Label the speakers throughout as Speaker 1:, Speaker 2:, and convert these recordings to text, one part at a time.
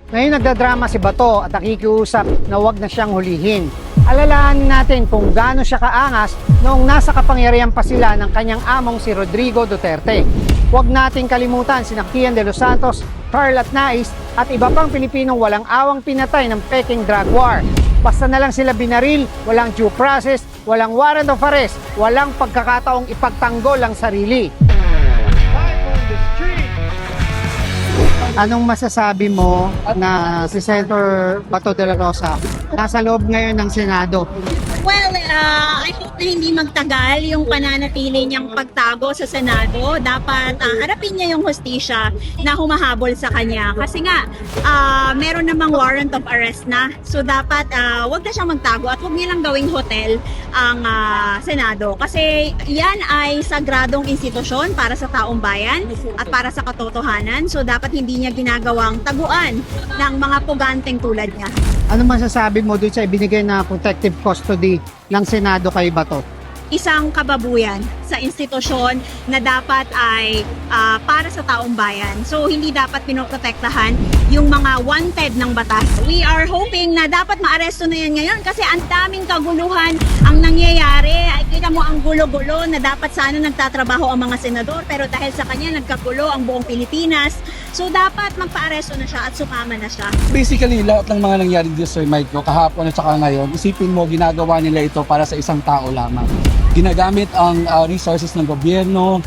Speaker 1: Ngayon nagdadrama si Bato at nakikiusap na huwag na siyang hulihin. Alalahanin natin kung gaano siya kaangas noong nasa kapangyarihan pa sila ng kanyang among si Rodrigo Duterte. Huwag nating kalimutan sina Kian de los Santos, Carl at Nais at iba pang Pilipinong walang awang pinatay ng peking drug war. Basta na lang sila binaril, walang due process, walang warrant of arrest, walang pagkakataong ipagtanggol ang sarili. Anong masasabi mo na si Senator Bato de la Rosa nasa loob ngayon ng Senado?
Speaker 2: Well, I hope na hindi magtagal yung pananatili niyang pagtago sa Senado. Dapat harapin niya yung hustisya na humahabol sa kanya. Kasi nga, meron namang warrant of arrest na. So dapat wag na siyang magtago at wag niya lang gawing hotel ang Senado. Kasi yan ay sagradong institusyon para sa taong bayan at para sa katotohanan. So dapat hindi niya ginagawang taguan ng mga puganteng tulad niya.
Speaker 1: Ano masasabi mo doon sa ibinigay na protective custody ng Senado kay Bato?
Speaker 2: Isang kababuyan sa institusyon na dapat ay para sa taong bayan. So hindi dapat pinoprotektahan yung mga wanted ng batas. We are hoping na dapat maaresto na yan ngayon kasi ang daming kaguluhan ang nangyayari. Ay, kita mo ang gulo-gulo na dapat sana nagtatrabaho ang mga senador pero dahil sa kanya nagkagulo ang buong Pilipinas. So dapat magpaaresto na siya at sumama na siya.
Speaker 3: Basically, lahat ng mga nangyari dito Sir Mike, kahapon at saka ngayon, isipin mo, ginagawa nila ito para sa isang tao lamang. Ginagamit ang resources ng gobyerno,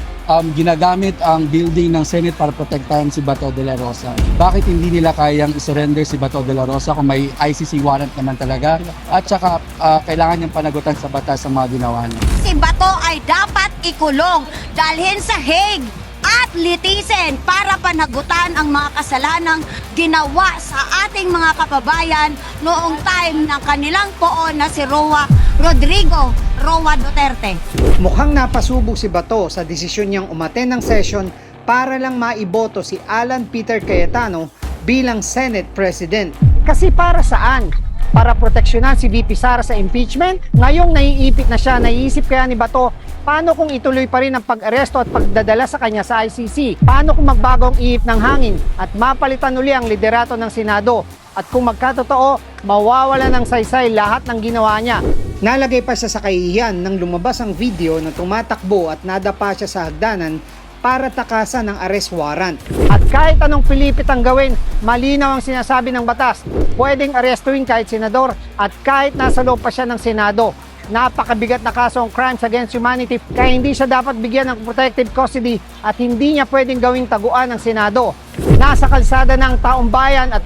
Speaker 3: ginagamit ang building ng Senate para protektahan si Bato de la Rosa. Bakit hindi nila kayang isurrender si Bato de la Rosa kung may ICC warrant naman talaga? At saka kailangan niyang panagutan sa batas ang mga ginawa niya.
Speaker 4: Si Bato ay dapat ikulong, dalhin sa Hague at litisin para panagutan ang mga kasalanang ginawa sa ating mga kababayan noong time ng kanilang poon na si Rodrigo Duterte.
Speaker 1: Mukhang napasubok si Bato sa desisyon niyang umaten ng session para lang maiboto si Alan Peter Cayetano bilang Senate President. Kasi para saan? Para proteksyonan si VP Sara sa impeachment? Ngayong naiipit na siya, naiisip kaya ni Bato, paano kung ituloy pa rin ang pag-aresto at pagdadala sa kanya sa ICC? Paano kung magbago ang ihip ng hangin at mapalitan uli ang liderato ng Senado? At kung magkatotoo, mawawala ng saysay lahat ng ginawa niya. Nalagay pa siya sa kahihiyan nang lumabas ang video na tumatakbo at nadapa siya sa hagdanan para takasan ng arrest warrant. At kahit anong pilipit ang gawin, malinaw ang sinasabi ng batas. Pwedeng arestuin kahit senador at kahit nasa loob pa siya ng Senado. Napakabigat na kaso ang crimes against humanity kaya hindi siya dapat bigyan ng protective custody at hindi niya pwedeng gawing taguan ng Senado. Nasa kalsada ng taong bayan at